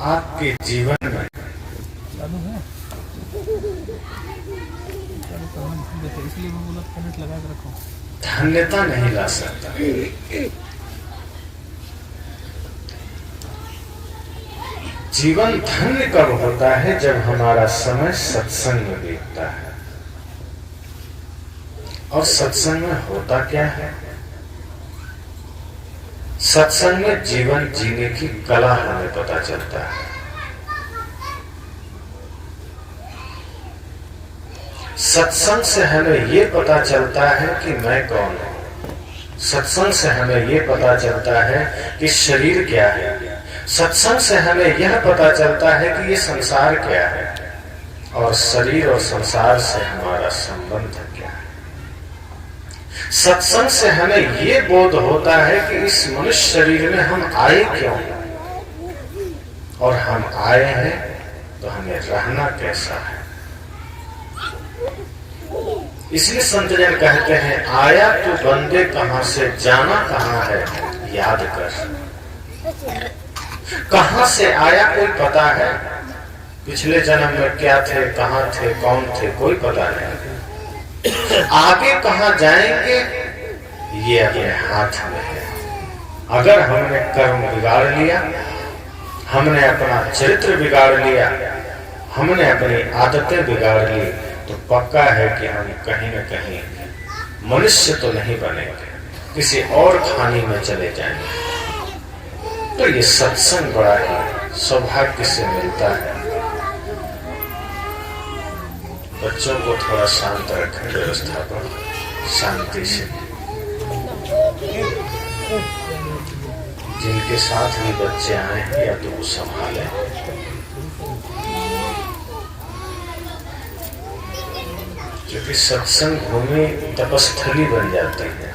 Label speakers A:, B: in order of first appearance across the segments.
A: आपके जीवन में
B: चालू है, चालू करना देखो, इसलिए मैं बोला कनेक्ट लगा के रखो।
A: धन्यता नहीं ला सकता। जीवन धन्य कब होता है? जब हमारा समय सत्संग में बीतता है। और सत्संग में होता क्या है? सत्संग में जीवन जीने की कला हमें पता चलता है। सत्संग से हमें यह पता चलता है कि मैं कौन हूं। सत्संग से हमें यह पता चलता है कि शरीर क्या है। सत्संग से हमें यह पता चलता है कि ये संसार क्या है और शरीर और संसार से हमारा संबंध क्या है। सत्संग से हमें ये बोध होता है कि इस मनुष्य शरीर में हम आए क्यों, और हम आए हैं तो हमें रहना कैसा है। इसलिए संतजन कहते हैं, आया तो बंदे कहां से, जाना कहां है, याद कर। कहां से आया कोई पता है? पिछले जन्म में क्या थे, कहां थे, कौन थे, कोई पता नहीं। आगे कहां जाएंगे ये अपने हाथ में है। अगर हमने कर्म बिगाड़ लिया, हमने अपना चरित्र बिगाड़ लिया, हमने अपनी आदतें बिगाड़ ली, तो पक्का है कि हम कहीं न कहीं मनुष्य तो नहीं बनेंगे, किसी और खानी में चले जाएंगे। तो ये सत्संग बड़ा ही सौभाग्य से मिलता है। बच्चों को थोड़ा शांत रखें, व्यवस्था पर शांति से। जिनके साथ भी बच्चे आए हैं या तो वो संभालें। क्योंकि सत्संग भूमि तपस्थली बन जाती है।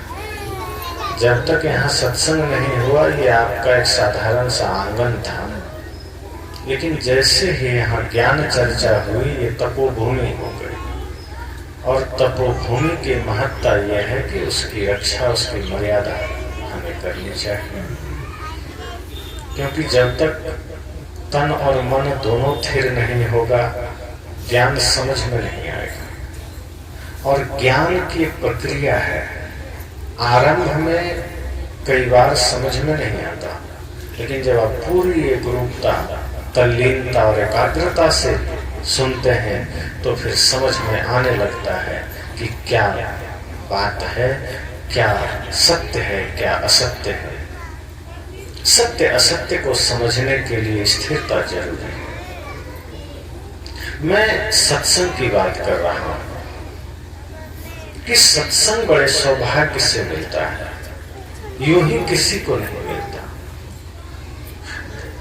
A: जब तक यहाँ सत्संग नहीं हुआ, ये आपका एक साधारण सा आंगन था, लेकिन जैसे ही यहाँ ज्ञान चर्चा हुई, ये तपोभूमि हो गई। और तपोभूमि की महत्ता यह है कि उसकी रक्षा, उसकी मर्यादा हमें करनी चाहिए। क्योंकि जब तक तन और मन दोनों स्थिर नहीं होगा, ज्ञान समझ में नहीं आएगा। और ज्ञान की प्रक्रिया है, आरंभ में कई बार समझ में नहीं आता, लेकिन जब आप पूरी एक रूपता, तल्लीनता और एकाग्रता से सुनते हैं तो फिर समझ में आने लगता है कि क्या बात है, क्या सत्य है, क्या असत्य है। सत्य असत्य को समझने के लिए स्थिरता जरूरी है। मैं सत्संग की बात कर रहा हूं कि सत्संग बड़े सौभाग्य से मिलता है, यूं ही किसी को नहीं मिलता।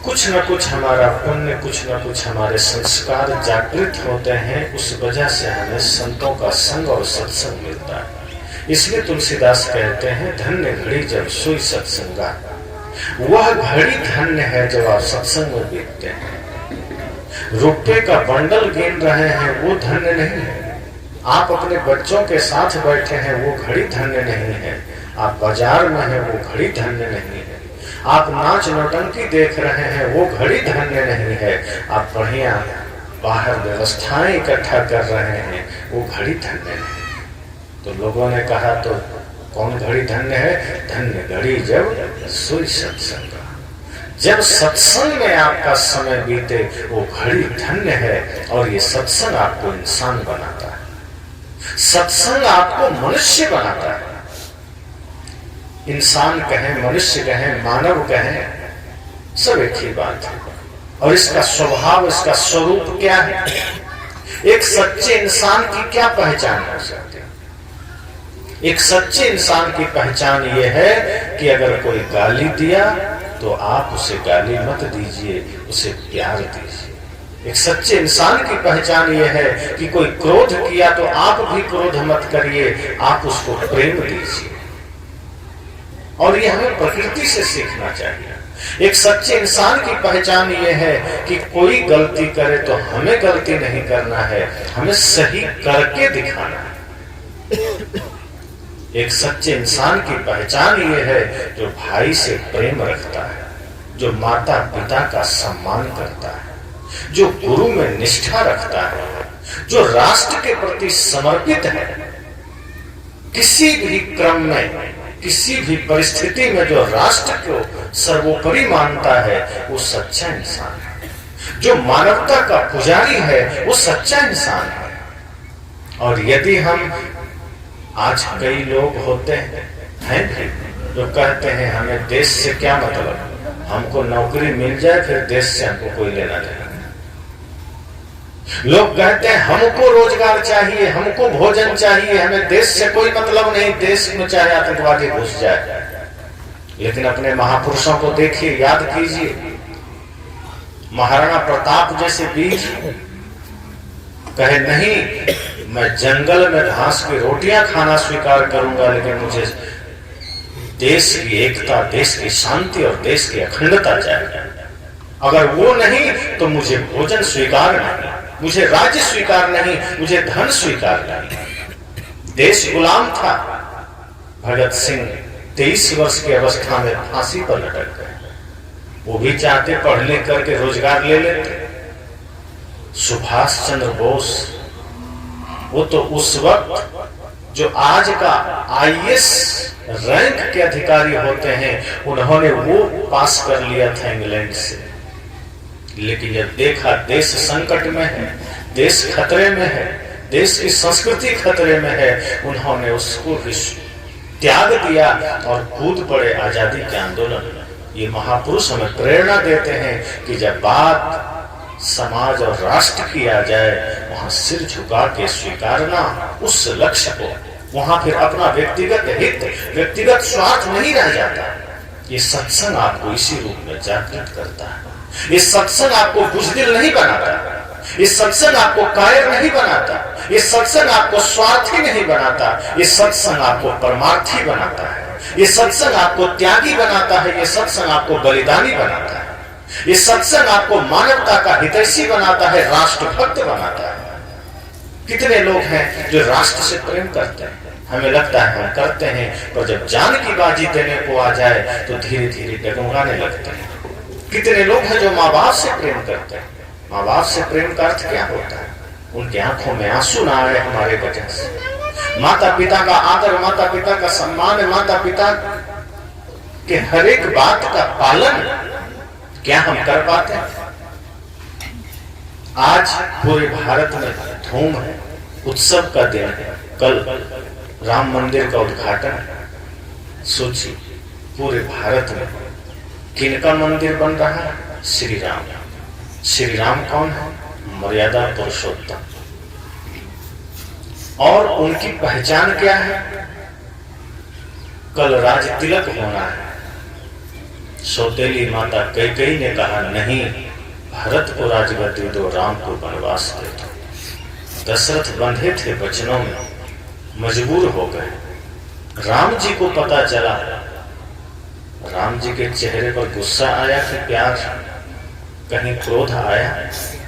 A: कुछ न कुछ हमारा पुण्य, कुछ न कुछ हमारे संस्कार जागृत होते हैं, उस वजह से हमें संतों का संग और सत्संग मिलता है। इसलिए तुलसीदास कहते हैं, धन्य घड़ी जब सोई सत्संगा। वह घड़ी धन्य है जब आप सत्संग में बीतते हैं। रुपये का बंडल गिन रहे हैं, वो धन्य नहीं है। आप अपने बच्चों के साथ बैठे हैं, वो घड़ी धन्य नहीं है। आप बाजार में हैं, वो घड़ी धन्य नहीं है। आप नाच नौटंकी देख रहे हैं, वो घड़ी धन्य नहीं है। आप बढ़िया बाहर व्यवस्थाएं इकट्ठा कर रहे हैं, वो घड़ी धन्य नहीं। तो लोगों ने कहा, तो कौन घड़ी धन्य है? धन्य घड़ी जब सोई सत्संग। जब सत्संग में आपका समय बीते, वो घड़ी धन्य है। और ये सत्संग आपको इंसान बनाता है, सत्संग आपको मनुष्य बनाता है। इंसान कहें, मनुष्य कहें, मानव कहें, सब एक ही बात है। और इसका स्वभाव, इसका स्वरूप क्या है? एक सच्चे इंसान की क्या पहचान हो सकती है? एक सच्चे इंसान की पहचान ये है कि अगर कोई गाली दिया तो आप उसे गाली मत दीजिए, उसे प्यार दीजिए। एक सच्चे इंसान की पहचान ये है कि कोई क्रोध किया तो आप भी क्रोध मत करिए, आप उसको प्रेम दीजिए। और ये हमें प्रकृति से सीखना चाहिए। एक सच्चे इंसान की पहचान ये है कि कोई गलती करे तो हमें गलती नहीं करना है, हमें सही करके दिखाना है। एक सच्चे इंसान की पहचान ये है जो भाई से प्रेम रखता है, जो माता पिता का सम्मान करता है, जो गुरु में निष्ठा रखता है, जो राष्ट्र के प्रति समर्पित है, किसी भी क्रम में, किसी भी परिस्थिति में जो राष्ट्र को सर्वोपरि मानता है, वो सच्चा इंसान है। जो मानवता का पुजारी है, वो सच्चा इंसान है। और यदि हम, आज कई लोग होते हैं जो कहते हैं हमें देश से क्या मतलब, हमको नौकरी मिल जाए फिर देश से हमको कोई लेना देना। लोग कहते हैं हमको रोजगार चाहिए, हमको भोजन चाहिए, हमें देश से कोई मतलब नहीं, देश में चाहे आतंकवादी घुस जाए। लेकिन अपने महापुरुषों को देखिए, याद कीजिए, महाराणा प्रताप जैसे वीर कहे नहीं, मैं जंगल में घास की रोटियां खाना स्वीकार करूंगा, लेकिन मुझे देश की एकता, देश की शांति और देश की अखंडता चाहिए। अगर वो नहीं तो मुझे भोजन स्वीकार नहीं, मुझे राज्य स्वीकार नहीं, मुझे धन स्वीकार नहीं। देश गुलाम था। भगत सिंह 23 वर्ष की अवस्था में फांसी पर लटक गए। वो भी चाहते पढ़ लिख करके रोजगार ले लेते। सुभाष चंद्र बोस, वो तो उस वक्त जो आज का आईएएस रैंक के अधिकारी होते हैं, उन्होंने वो पास कर लिया था इंग्लैंड से। लेकिन जब देखा देश संकट में है, देश खतरे में है, देश की संस्कृति खतरे में है, उन्होंने उसको त्याग दिया और कूद पड़े आजादी के आंदोलन में। ये महापुरुष हमें प्रेरणा देते हैं कि जब बात समाज और राष्ट्र की आ जाए, वहां सिर झुका के स्वीकारना उस लक्ष्य को, वहां फिर अपना व्यक्तिगत हित, व्यक्तिगत स्वार्थ नहीं रह जाता। ये सत्संग आपको इसी रूप में जागृत करता है। ये सत्संग आपको बुज़दिल नहीं बनाता, ये सत्संग आपको कायर नहीं बनाता, ये सत्संग आपको स्वार्थी नहीं बनाता, ये सत्संग आपको परमार्थी बनाता है, ये सत्संग आपको त्यागी बनाता है, ये सत्संग आपको बलिदानी बनाता है, ये सत्संग आपको मानवता का हितैषी बनाता है, राष्ट्रभक्त बनाता है। कितने लोग हैं जो राष्ट्र से प्रेम करते हैं, हमें लगता है हम करते हैं, पर जब जान की बाजी देने को आ जाए तो धीरे धीरे डगमगाने लगते हैं। कितने लोग हैं जो माँ बाप से प्रेम करते हैं। माँ बाप से प्रेम का अर्थ क्या होता है? उनकी आंखों में आंसू ना आए हमारे वजह से। माता पिता का आदर, माता पिता का सम्मान, माता पिता के हर एक बात का पालन क्या हम कर पाते हैं? आज पूरे भारत में धूम है, उत्सव का दिन है। कल राम मंदिर का उद्घाटन है। सोचिए, पूरे भारत में किनका मंदिर बन रहा है? श्री राम। श्री राम कौन है? मर्यादा पुरुषोत्तम। और उनकी पहचान क्या है? कल राज तिलक होना है। सौतेली माता कैकेयी ने कहा, नहीं, भरत को राजगद्दी दो, राम को वनवास दे दो। दशरथ बंधे थे वचनों में, मजबूर हो गए। राम जी को पता चला, राम जी के चेहरे पर गुस्सा आया कि प्यार, कहीं क्रोध आया,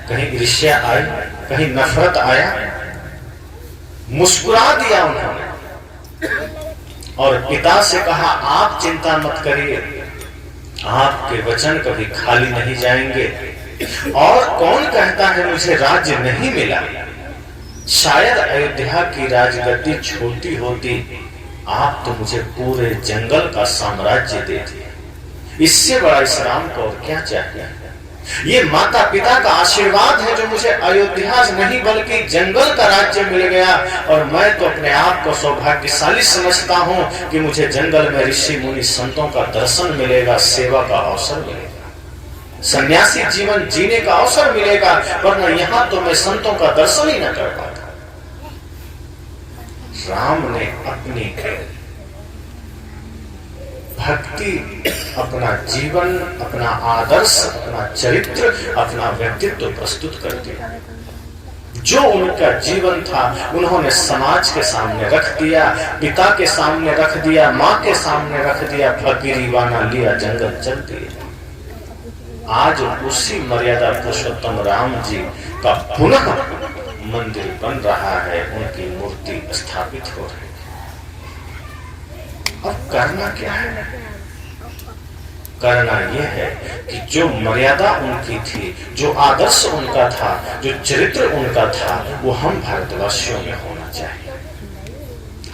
A: कहीं ईर्ष्या आई, कहीं नफरत आया। मुस्कुरा दिया उन्होंने और पिता से कहा, आप चिंता मत करिए, आपके वचन कभी खाली नहीं जाएंगे। और कौन कहता है मुझे राज्य नहीं मिला? शायद अयोध्या की राजगद्दी छोटी होती, आप तो मुझे पूरे जंगल का साम्राज्य देते। इससे बड़ा इस राम को और क्या चाहिए? ये माता पिता का आशीर्वाद है जो मुझे अयोध्या नहीं बल्कि जंगल का राज्य मिल गया। और मैं तो अपने आप को सौभाग्यशाली समझता हूं कि मुझे जंगल में ऋषि मुनि संतों का दर्शन मिलेगा, सेवा का अवसर मिलेगा, सन्यासी जीवन जीने का अवसर मिलेगा, वरना यहां तो मैं संतों का दर्शन ही न कर पाता। राम ने अपनी भक्ति, अपना जीवन, अपना आदर्श, अपना चरित्र, अपना व्यक्तित्व प्रस्तुत कर दिया। जो उनका जीवन था उन्होंने समाज के सामने रख दिया, पिता के सामने रख दिया, माँ के सामने रख दिया, फकीरीवाना लिया, जंगल चल दिए। आज उसी मर्यादा पुरुषोत्तम राम जी का पुनः मंदिर बन रहा है, उनकी मूर्ति स्थापित हो रही है। अब करना क्या है? करना यह है कि जो मर्यादा उनकी थी, जो आदर्श उनका था, जो चरित्र उनका था, वो हम भारतवासियों में होना चाहिए।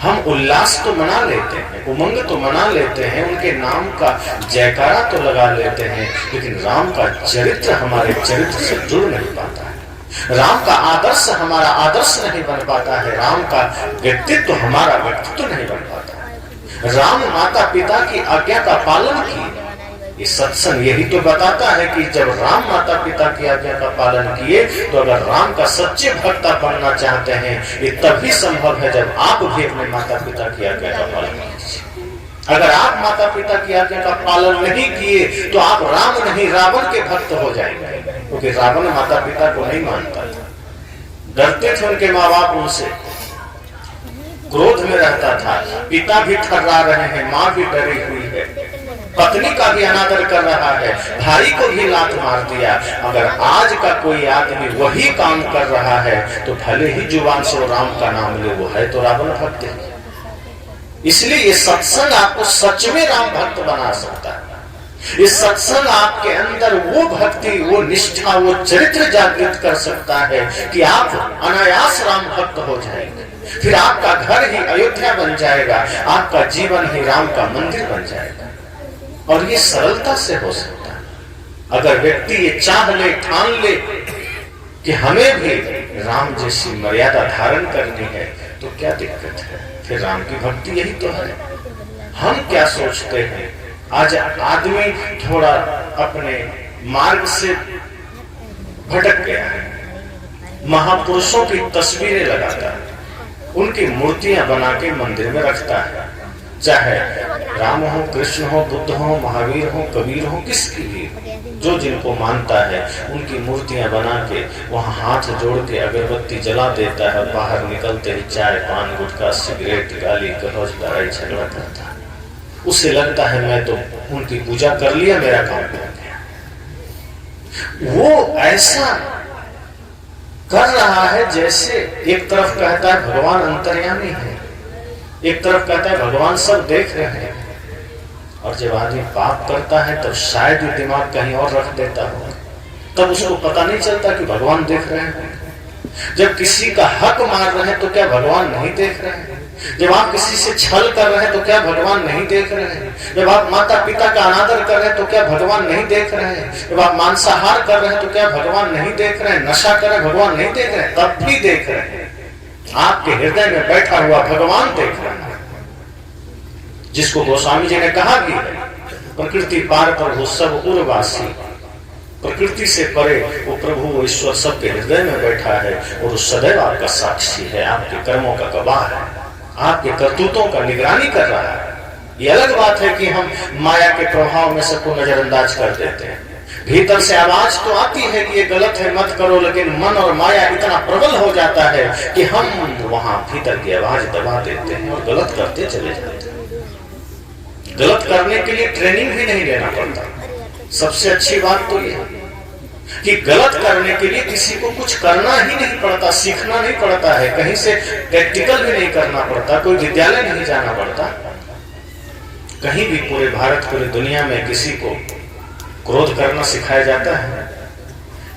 A: हम उल्लास तो मना लेते हैं, उमंग तो मना लेते हैं, उनके नाम का जयकारा तो लगा लेते हैं, लेकिन राम का चरित्र हमारे चरित्र से जुड़ नहीं पाता है। राम का आदर्श हमारा आदर्श नहीं बन पाता है। राम का व्यक्तित्व हमारा व्यक्तित्व नहीं बन पाता है। राम माता पिता की आज्ञा का पालन किए। ये सत्संग यही तो बताता है कि जब राम माता पिता की आज्ञा का पालन किए, तो अगर राम का सच्चे भक्त बनना चाहते हैं, ये तभी संभव है जब आप भी अपने माता पिता की आज्ञा का पालन कीजिए। अगर आप माता पिता की आज्ञा का पालन नहीं किए तो आप राम नहीं रावण के भक्त हो जाएंगे, क्योंकि रावण माता पिता को नहीं मानता था, डरते थे उनके माँ बाप उनसे, क्रोध में रहता था। पिता भी थर्रा रहे हैं, माँ भी डरी हुई है, पत्नी का भी अनादर कर रहा है, भाई को भी लात मार दिया। अगर आज का कोई आदमी वही काम कर रहा है तो भले ही जुबान से राम का नाम ले, वो है तो रावण भक्त है। इसलिए ये सत्संग आपको सच में राम भक्त बना सकता है। ये सत्संग आपके अंदर वो भक्ति, वो निष्ठा, वो चरित्र जागृत कर सकता है कि आप अनायास राम भक्त हो जाएंगे। फिर आपका घर ही अयोध्या बन जाएगा, आपका जीवन ही राम का मंदिर बन जाएगा। और ये सरलता से हो सकता है अगर व्यक्ति ये चाह ले, ठान ले कि हमें भी राम जैसी मर्यादा धारण करनी है, तो क्या दिक्कत है? फिर राम की भक्ति यही तो है। हम क्या सोचते हैं, आज आदमी थोड़ा अपने मार्ग से भटक गया है। महापुरुषों की तस्वीरें लगाता है, उनकी मूर्तियां बना के मंदिर में रखता है, चाहे राम हो, कृष्ण हो, बुद्ध हो, महावीर हो, कबीर हो, किसकी भी, जो जिनको मानता है उनकी मूर्तियां बना के वहां हाथ जोड़ के अगरबत्ती जला देता है। बाहर निकलते ही चाय, पान, गुटखा, सिगरेट, गाली गलौज, लड़ाई झगड़ा करता है। उसे लगता है मैं तो उनकी पूजा कर लिया, मेरा काम हो गया। वो ऐसा कर रहा है जैसे एक तरफ कहता है भगवान अंतर्यामी है, एक तरफ कहता है भगवान सब देख रहे हैं। और जब आदमी पाप करता है तब शायद ही दिमाग कहीं और रख देता हो, तब उसको पता नहीं चलता कि भगवान देख रहे हैं। जब किसी का हक मार रहे हैं तो क्या भगवान नहीं देख रहे हैं? जब आप किसी से छल कर रहे हैं तो क्या भगवान नहीं देख रहे हैं? जब आप माता पिता का अनादर कर रहे हैं तो क्या भगवान नहीं देख रहे हैं? जब आप मांसाहार कर रहे हैं तो क्या भगवान नहीं देख रहे हैं? नशा कर रहे हैं, भगवान नहीं देख रहे हैं? तब भी देख रहे हैं। आपके हृदय में बैठा हुआ भगवान देख रहा है, जिसको गोस्वामी जी ने कहा भी है, प्रकृति पार पर वो सब उर्वासी। प्रकृति से परे वो प्रभु, वो ईश्वर सबके हृदय में बैठा है और वो सदैव आपका साक्षी है, आपके कर्मों का गवाह है, आपके करतूतों का निगरानी कर रहा है। ये अलग बात है कि हम माया के प्रभाव में सबको नजरअंदाज कर देते हैं। भीतर से आवाज तो आती है कि ये गलत है, मत करो, लेकिन मन और माया इतना प्रबल हो जाता है कि हम वहां भीतर की आवाज दबा देते हैं और गलत करते चले जाते हैं। गलत करने के लिए ट्रेनिंग भी नहीं लेना पड़ता। सबसे अच्छी बात तो ये कि गलत करने के लिए किसी को कुछ करना ही नहीं पड़ता, सीखना नहीं पड़ता है, कहीं से प्रैक्टिकल भी नहीं करना पड़ता, कोई विद्यालय नहीं जाना पड़ता। कहीं भी पूरे भारत, पूरी दुनिया में किसी को क्रोध करना सिखाया जाता है,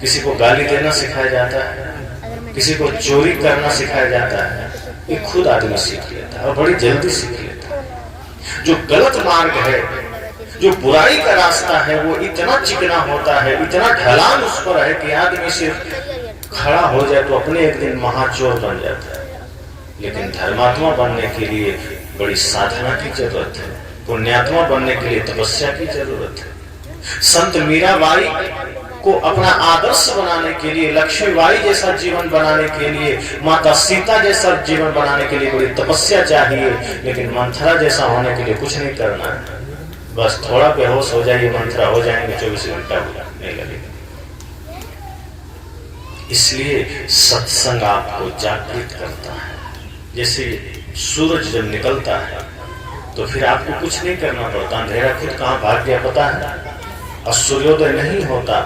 A: किसी को गाली देना सिखाया जाता है, किसी को चोरी करना सिखाया जाता है। ये खुद आदमी सीख लेता है और बड़ी जल्दी सीख लेता है। जो गलत मार्ग है, जो बुराई का रास्ता है, वो इतना चिकना होता है, इतना ढलान उस पर है कि आदमी सिर्फ खड़ा हो जाए तो अपने एक दिन महाचोर बन जाता है। लेकिन धर्मात्मा बनने के लिए बड़ी साधना की जरूरत है, पुण्यात्मा बनने के लिए तपस्या की जरूरत है। संत मीराबाई को अपना आदर्श बनाने के लिए, लक्ष्मीबाई जैसा जीवन बनाने के लिए, माता सीता जैसा जीवन बनाने के लिए बड़ी तपस्या चाहिए। लेकिन मंथरा जैसा होने के लिए कुछ नहीं करना है, बस थोड़ा बेहोश हो जाइए, मंथरा हो जाएंगे, 24 घंटा नहीं लगेगा। इसलिए सत्संग आपको जागृत करता है। जैसे सूरज जब निकलता है तो फिर आपको कुछ नहीं करना पड़ता, अंधेरा खुद कहाँ भाग गया पता है। और सूर्योदय नहीं होता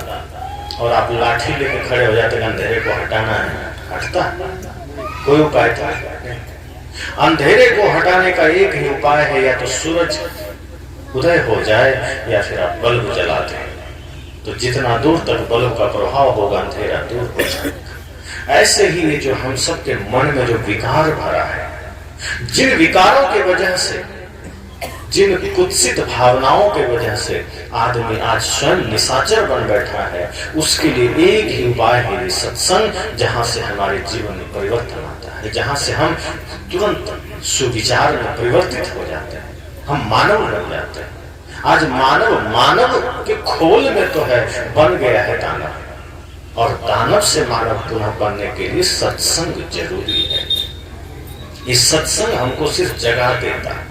A: और आप लाठी लेके खड़े हो जाते, अंधेरे को हटाना है, हटता कोई उपाय था? अंधेरे को हटाने का एक ही उपाय है, या तो सूरज उदय हो जाए या फिर आप बल्ब जला दें, तो जितना दूर तक बल्ब का प्रभाव होगा अंधेरा दूर हो जाएगा। ऐसे ही ये जो हम सबके मन में जो विकार भरा है, जिन विकारों के वजह से, जिन कुत्सित भावनाओं के वजह से आदमी आज स्वयं निशाचर बन बैठा है, उसके लिए एक ही उपाय है सत्संग, जहां से हमारे जीवन में परिवर्तन आता है, जहां से हम तुरंत सुविचार में परिवर्तित हो जाते हैं, हम मानव बन जाते हैं। आज मानव के खोल में तो है, बन गया है दानव, और दानव से मानव पुनः बनने के लिए सत्संग जरूरी है। इस सत्संग हमको सिर्फ जगा देता है,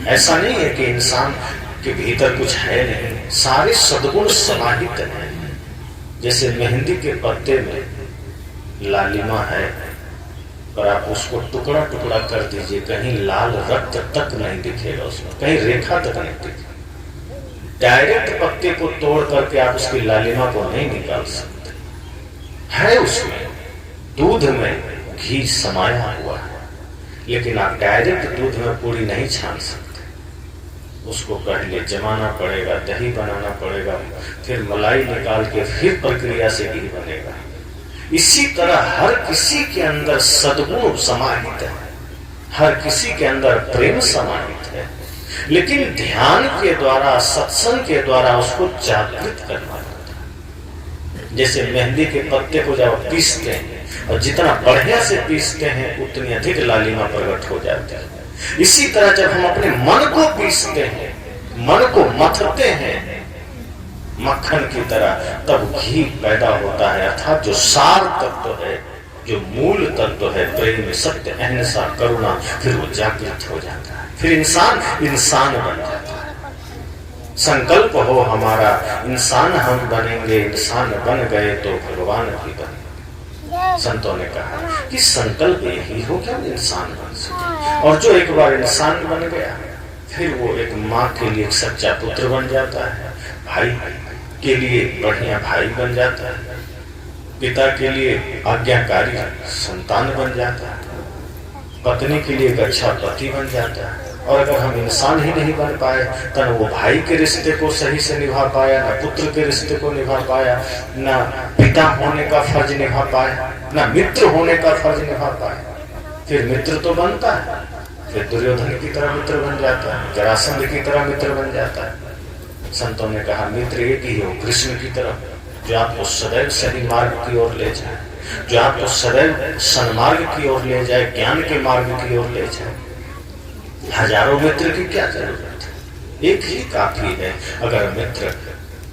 A: ऐसा नहीं है कि इंसान के भीतर कुछ है नहीं, सारे सद्गुण समाहित हैं। जैसे मेहंदी के पत्ते में लालिमा है, पर आप उसको टुकड़ा टुकड़ा कर दीजिए, कहीं लाल रक्त तक नहीं दिखेगा उसमें, कहीं रेखा तक नहीं दिखेगी। डायरेक्ट पत्ते को तोड़ करके आप उसकी लालिमा को नहीं निकाल सकते, है उसमें दूध में घी समाया हुआ है, लेकिन आप डायरेक्ट दूध में पूरी नहीं छान सकते, उसको पहले जमाना पड़ेगा, दही बनाना पड़ेगा, फिर मलाई निकाल के फिर प्रक्रिया से घी बनेगा। इसी तरह हर किसी के अंदर सद्गुण समाहित है, हर किसी के अंदर प्रेम समाहित है, लेकिन ध्यान के द्वारा, सत्संग के द्वारा उसको जागृत करना पड़ता है। जैसे मेहंदी के पत्ते को जब पीसते हैं, और जितना बढ़िया से पीसते हैं उतनी अधिक लालिमा प्रकट हो जाती है। इसी तरह जब हम अपने मन को पीसते हैं, मन को मथते हैं मक्खन की तरह, तब घी पैदा होता है, अर्थात जो सार तत्व है, जो मूल तत्व है, प्रेम, सत्य, अहिंसा, करुणा, फिर वो जागृत हो जाता है, फिर इंसान बन जाता है। संकल्प हो हमारा, इंसान हम बनेंगे, इंसान बन गए तो भगवान भी बनेंगे। संतों ने कहा कि संकल्प यही हो कि हम इंसान बन सके, और जो एक बार इंसान बन गया, फिर वो एक माँ के लिए एक सच्चा पुत्र बन जाता है, भाई के लिए बढ़िया भाई बन जाता है, पिता के लिए आज्ञाकारी संतान बन जाता है, पत्नी के लिए एक अच्छा पति बन जाता है। और अगर हम इंसान ही नहीं बन पाए, तो वो भाई के रिश्ते को सही से निभा पाया, न पुत्र के रिश्ते को निभा पाया, न पिता होने का फर्ज निभा पाया, न मित्र होने का फर्ज निभा पाया। फिर मित्र तो बनता है, फिर दुर्योधन की तरह मित्र बन जाता है, जरासंध की तरह मित्र बन जाता है। संतों ने कहा मित्र एक ही हो, कृष्ण की तरह, जो आपको सदैव सही मार्ग की ओर ले जाए, जो आपको सदैव सन्मार्ग की ओर ले जाए, ज्ञान के मार्ग की ओर ले जाए। हजारों मित्र की क्या जरूरत है, एक ही काफी है। अगर मित्र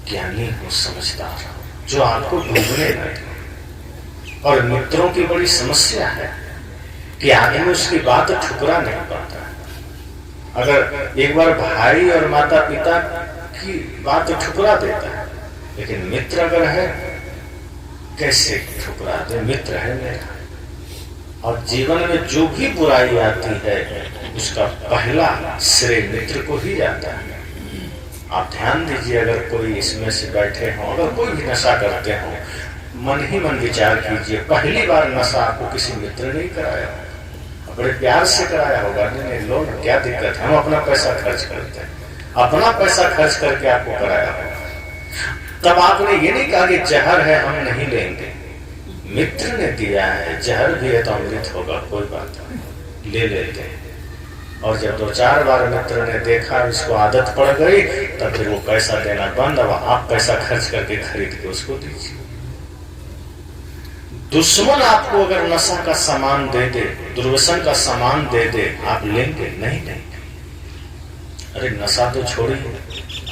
A: ज्ञानी हो, समझदार हो, जो आपको डूबने न दे। और मित्रों की बड़ी समस्या है कि आदमी उसकी बात ठुकरा नहीं पाता। अगर एक बार भाई और माता पिता की बात ठुकरा देता है, लेकिन मित्र अगर है, कैसे ठुकरा दे, मित्र है मेरा। और जीवन में जो भी बुराई आती है, उसका पहला श्रेय मित्र को ही जाता है। आप ध्यान दीजिए, अगर कोई इसमें से बैठे हो, अगर कोई भी नशा करते हो, मन ही मन विचार कीजिए, पहली बार नशा आपको किसी मित्र ने कराया, बड़े प्यार से कराया होगा, नहीं लो ना, क्या दिक्कत है, हम अपना पैसा खर्च करते हैं, अपना पैसा खर्च करके आपको कराया होगा। तब आपने ये नहीं कहा कि जहर है हम नहीं लेंगे, मित्र ने दिया है, जहर भी है तो अमृत होगा, कोई बात नहीं, ले लेते हैं। और जब 2-4 बार मित्र ने देखा, इसको आदत पड़ गई, तब फिर वो पैसा देना बंद, अब आप पैसा खर्च करके खरीद के उसको दीजिए। दुश्मन आपको अगर नशा का सामान दे दे, दुर्व्यसन का सामान दे दे, आप लेंगे? नहीं लेंगे। अरे नशा तो छोड़िए,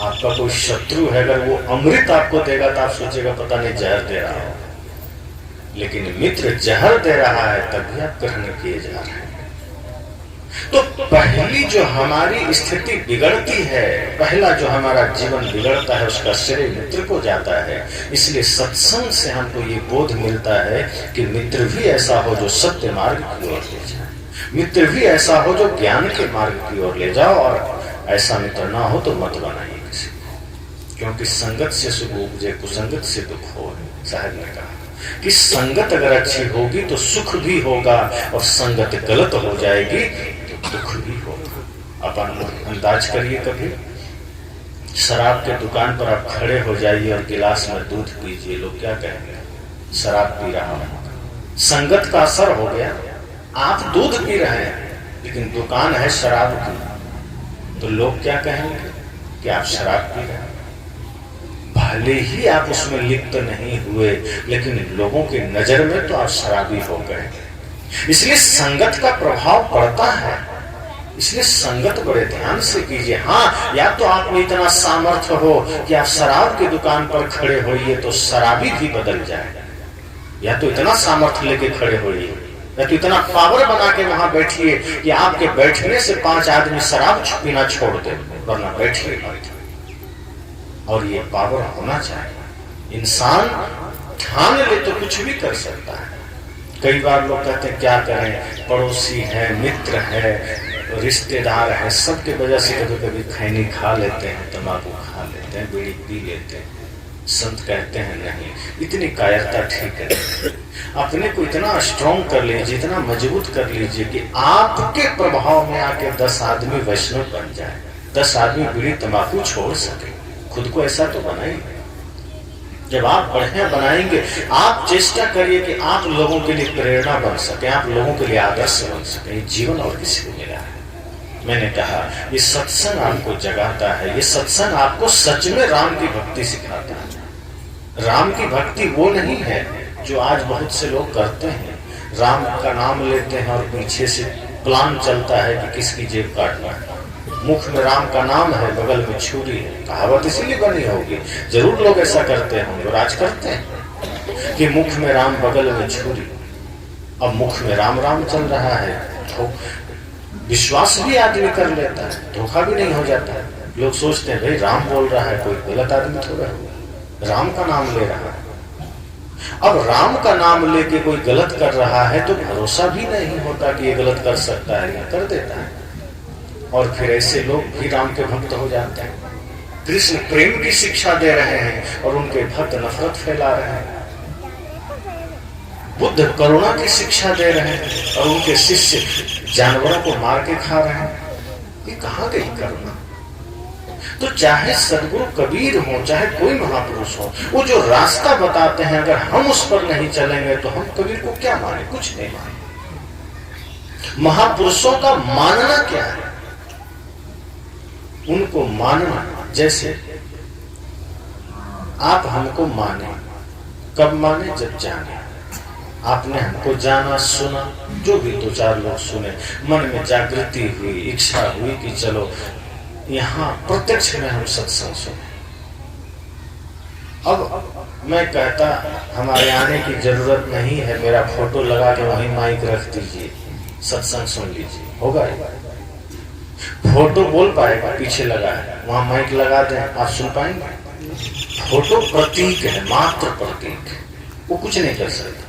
A: आपका कोई शत्रु है, अगर वो अमृत आपको देगा तो आप सोचेगा पता नहीं जहर दे रहा हो, लेकिन मित्र जहर दे रहा है तब भी आप ग्रहण किए जा रहे हैं। तो पहली जो हमारी स्थिति बिगड़ती है, पहला जो हमारा जीवन बिगड़ता है, उसका श्रेय मित्र को जाता है। इसलिए सत्संग से हमको ये बोध मिलता है कि मित्र भी ऐसा हो जो सत्य मार्ग की ओर ले जाए, मित्र भी ऐसा हो जो ज्ञान के मार्ग की ओर ले जाओ, और ऐसा मित्र ना हो तो मत बनाइए किसी को, क्योंकि संगत से सुख उपजे, कुसंगत से दुख हो। साहब ने कहा कि संगत अगर अच्छी होगी तो सुख भी होगा, और संगत गलत हो जाएगी तो दुख भी होगा। अपन अंदाज करिए, कभी शराब के दुकान पर आप खड़े हो जाइए और गिलास में दूध पीजिए, लोग क्या कहेंगे? शराब पी रहा है। संगत का असर हो गया। आप दूध पी रहे हैं लेकिन दुकान है शराब की, तो लोग क्या कहेंगे कि आप शराब पी रहे हैं। भले ही आप उसमें लिप्त नहीं हुए, लेकिन लोगों की नजर में तो आप शराबी हो गए। इसलिए संगत का प्रभाव पड़ता है, इसलिए संगत बड़े ध्यान से कीजिए। हाँ, या तो आप में इतना सामर्थ्य हो कि आप शराब की दुकान पर खड़े होइए तो शराबी भी बदल जाए, या तो इतना सामर्थ्य लेके खड़े होइए, या तो इतना पावर बना के वहां बैठिए कि आपके बैठने से 5 आदमी शराब पीना छोड़ दे, वरना बैठिए मत। और ये पावर होना चाहिए। इंसान ठान ले तो कुछ भी कर सकता है। कई बार लोग कहते हैं क्या करें, पड़ोसी है, मित्र है, रिश्तेदार है, सबके वजह से कभी कभी खैनी खा लेते हैं, तंबाकू खा लेते हैं, बीड़ी पी लेते हैं। संत कहते हैं नहीं, इतनी कायरता ठीक है। अपने को इतना स्ट्रॉन्ग कर लीजिए, इतना मजबूत कर लीजिए कि आपके प्रभाव में आके 10 आदमी वैष्णव बन जाए, 10 आदमी बीड़ी तंबाकू छोड़ सके। खुद को ऐसा तो बनाइए। जब आप बढ़िया बनाएंगे, आप चेष्टा करिए कि आप लोगों के लिए प्रेरणा बन सके, आप लोगों के लिए आदर्श बन सके। जीवन और किसी को मिला है। मैंने कहा ये सत्संग आपको जगाता है, ये सत्संग आपको सच में राम की भक्ति सिखाता है। राम की भक्ति वो नहीं है जो आज बहुत से लोग करते हैं। राम का नाम लेते हैं और पीछे से प्लान चलता है कि किसकी जेब काटना है। मुख में राम का नाम है, बगल में छुरी है। कहावत इसीलिए बनी होगी, जरूर लोग ऐसा करते होंगे, राज करते हैं कि मुख में राम बगल में छुरी। अब मुख में राम राम चल रहा है तो विश्वास भी आदमी कर लेता है, धोखा भी नहीं हो जाता है। लोग सोचते हैं भाई राम बोल रहा है, कोई गलत आदमी थोड़ा है, राम का नाम ले रहा है। अब राम का नाम लेके कोई गलत कर रहा है तो भरोसा भी नहीं होता कि ये गलत कर सकता है, या कर देता है। और फिर ऐसे लोग भी राम के भक्त हो जाते हैं। कृष्ण प्रेम की शिक्षा दे रहे हैं और उनके भक्त नफरत फैला रहे हैं। बुद्ध करुणा की शिक्षा दे रहे हैं और उनके शिष्य जानवरों को मार के खा रहे हैं। ये कहाँ गई करुणा? तो चाहे सदगुरु कबीर हो, चाहे कोई महापुरुष हो, वो जो रास्ता बताते हैं अगर हम उस पर नहीं चलेंगे तो हम कबीर को क्या माने? कुछ नहीं माने। महापुरुषों का मानना क्या है? उनको मानना, जैसे आप हमको माने, कब माने? जब जाने। आपने हमको जाना, सुना, जो भी 2-4 लोग सुने, मन में जागृति हुई, इच्छा हुई कि चलो यहाँ प्रत्यक्ष में हम सत्संग सुने। अब मैं कहता हमारे आने की जरूरत नहीं है, मेरा फोटो लगा के वहीं माइक रख दीजिए, सत्संग सुन लीजिए, होगा? फोटो बोल पाएगा, पीछे लगा है, वहां माइक लगा दें, आप सुन पाएंगे? फोटो प्रतीक है, मात्र प्रतीक, वो कुछ नहीं कर सकता।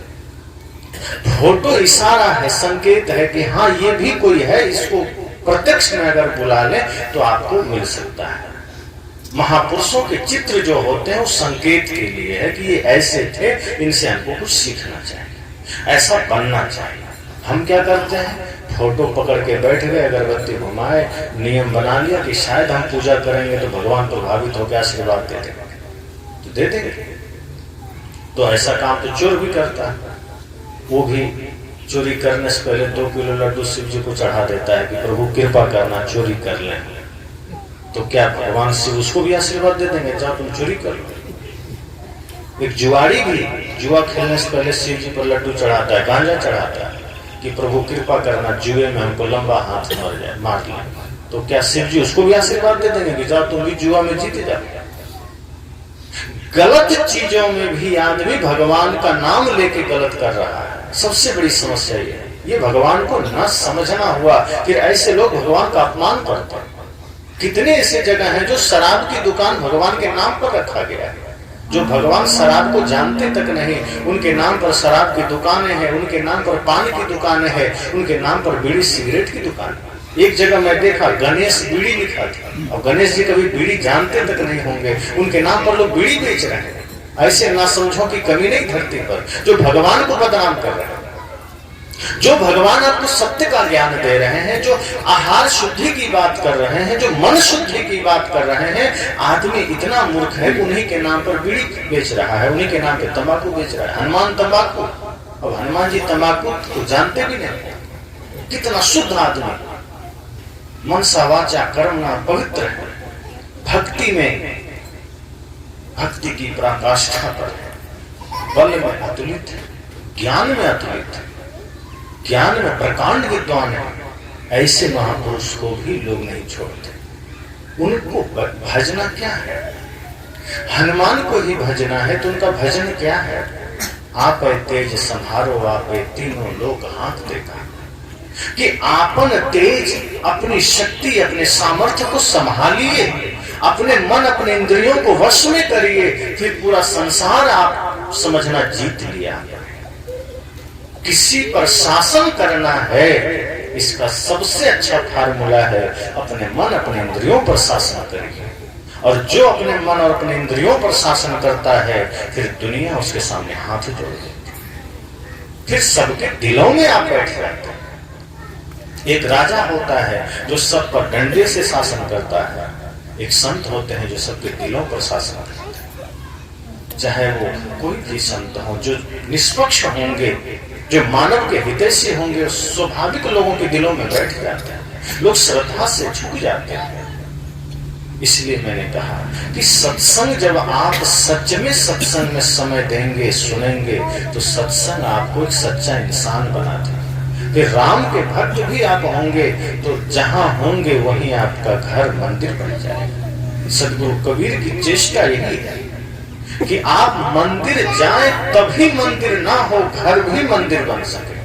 A: फोटो इशारा है, संकेत है कि हाँ ये भी कोई है, इसको प्रत्यक्ष में अगर बुला ले तो आपको मिल सकता है। महापुरुषों के चित्र जो होते हैं वो संकेत के लिए है कि ये ऐसे थे, इनसे हमको कुछ सीखना चाहिए, ऐसा बनना चाहिए। हम क्या करते हैं? फोटो पकड़ के बैठ गए, अगरबत्ती घुमाए, नियम बना लिया कि शायद हम पूजा करेंगे तो भगवान प्रभावित होकर आशीर्वाद दे देंगे, तो दे देंगे। तो ऐसा काम तो चोर भी करता है। वो भी चोरी करने से पहले 2 किलो लड्डू शिव जी को चढ़ा देता है कि प्रभु कृपा करना, चोरी कर लें। तो क्या भगवान शिव उसको भी आशीर्वाद दे देंगे, जाओ तुम चोरी कर लो? एक जुआरी भी जुआ खेलने से पहले शिव जी पर लड्डू चढ़ाता है, गांजा चढ़ाता है कि प्रभु कृपा करना, जुए में हमको लंबा हाथ मार लिया। तो क्या शिव जी उसको भी आशीर्वाद दे देंगे कि जाओ तुम भी जुआ में जीते जाओ? गलत चीजों में भी आदमी भगवान का नाम लेके गलत कर रहा है। सबसे बड़ी समस्या ये भगवान को न समझना हुआ। फिर ऐसे लोग भगवान का अपमान करते हैं। कितने ऐसे जगह हैं जो शराब की दुकान भगवान के नाम पर रखा गया है, जो भगवान शराब को जानते तक नहीं, उनके नाम पर शराब की दुकानें हैं, उनके नाम पर पान की दुकानें हैं, उनके नाम पर बीड़ी सिगरेट की दुकान। एक जगह मैं देखा गणेश बीड़ी लिखा था, और गणेश जी कभी बीड़ी जानते तक नहीं होंगे, उनके नाम पर लोग बीड़ी बेच रहे हैं। ऐसे नासमझों की कमी नहीं धरती पर जो भगवान को बदनाम कर रहे हैं। जो भगवान आपको सत्य का ज्ञान दे रहे हैं, जो आहार शुद्धि की बात कर रहे हैं, जो मन शुद्धि की बात कर रहे हैं, आदमी इतना मूर्ख है कि उन्हीं के नाम पर बीड़ी बेच रहा है, उन्हीं के नाम पे तंबाकू बेच रहा है। हनुमान तंबाकू, अब हनुमान जी तंबाकू को जानते भी नहीं। कितना शुद्ध आदमी, मनसा वाचा कर्मणा पवित्र है, भक्ति में, भक्ति की पराकाष्ठा पर है, बल में अतुलित है, ज्ञान में अतुलित है, ज्ञान में प्रकांड विद्वान है। ऐसे महापुरुष को भी लोग नहीं छोड़ते। उनको भजना क्या है? हनुमान को ही भजना है, तो उनका भजन क्या है? आप तेज संहारो, आप तीनों लोग हाथ देगा, कि आपन तेज, अपनी शक्ति, अपने सामर्थ्य को संभालिए, अपने मन, अपने इंद्रियों को वश में करिए, फिर पूरा संसार आप समझना जीत लिया। किसी पर शासन करना है, इसका सबसे अच्छा फार्मूला है अपने मन, अपने इंद्रियों पर शासन करिए। और जो अपने मन और अपने इंद्रियों पर शासन करता है, फिर दुनिया उसके सामने हाथ जोड़ देती है, फिर सबके दिलों में आप बैठ जाते हैं। एक राजा होता है जो सब पर डंडे से शासन करता है, एक संत होते हैं जो सबके दिलों पर शासन करते हैं। चाहे वो कोई भी संत हो, जो निष्पक्ष होंगे, जो मानव के हितैषी होंगे, स्वाभाविक लोगों के दिलों में बैठ जाते हैं, लोग श्रद्धा से झुक जाते हैं। इसलिए मैंने कहा कि सत्संग, जब आप सच में सत्संग में समय देंगे, सुनेंगे, तो सत्संग आपको एक सच्चा इंसान बना देगा। फिर राम के भक्त भी आप होंगे, तो जहां होंगे वहीं आपका घर मंदिर बन जाएगा। सदगुरु कबीर की चेष्टा यही है कि आप मंदिर जाएं, तभी मंदिर ना हो, घर भी मंदिर बन सके।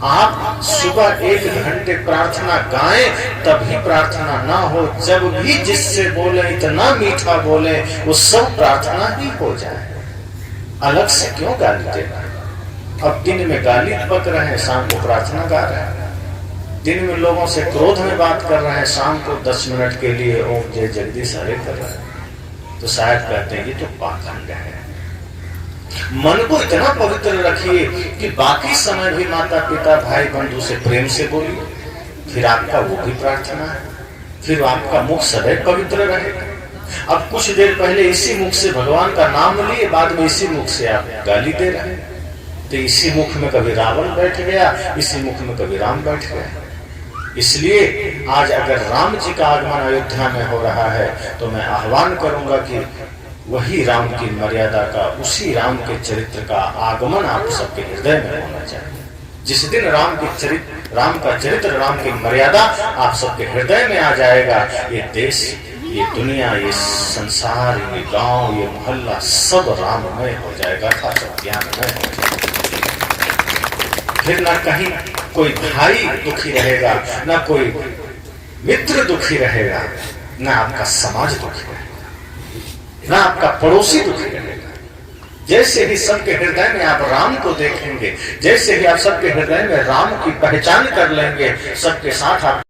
A: आप सुबह 1 घंटे प्रार्थना गाएं, तभी प्रार्थना ना हो, जब भी जिससे बोले इतना मीठा बोले, वो सब प्रार्थना ही हो जाए। अलग से क्यों गाली देना? अब दिन में गाली बक रहे हैं, शाम को प्रार्थना गा रहे हैं। दिन में लोगों से क्रोध में बात कर रहे हैं, शाम को 10 मिनट के लिए ओम जय जगदीश हरे कर रहे हैं। तो शायद कहते हैं ये तो पाखंड है। मन को इतना पवित्र रखिए कि बाकी समय भी माता पिता भाई बंधु से प्रेम से बोलिए, फिर आपका वो भी प्रार्थना है, फिर आपका मुख सदैव पवित्र रहेगा। अब कुछ देर पहले इसी मुख से भगवान का नाम लिए, बाद में इसी मुख से आप गाली दे रहे हैं। तो इसी मुख में कभी रावण बैठ गया, इसी मुख में कभी राम बैठ गया। इसलिए आज अगर राम जी का आगमन अयोध्या में हो रहा है, तो मैं आह्वान करूंगा कि वही राम की मर्यादा का, उसी राम के चरित्र का आगमन आप सबके हृदय में होना चाहिए। जिस दिन राम का चरित्र, राम की मर्यादा आप सबके हृदय में आ जाएगा, ये देश, ये दुनिया, ये संसार, ये गांव, ये मोहल्ला सब राममय हो जाएगा, सब ज्ञानमय हो जाएगा। फिर ना कहीं कोई भाई दुखी रहेगा, ना कोई मित्र दुखी रहेगा, ना आपका समाज दुखी रहेगा, ना आपका पड़ोसी दुखी रहेगा। जैसे ही सबके हृदय में आप राम को देखेंगे, जैसे ही आप सबके हृदय में राम की पहचान कर लेंगे, सबके साथ आप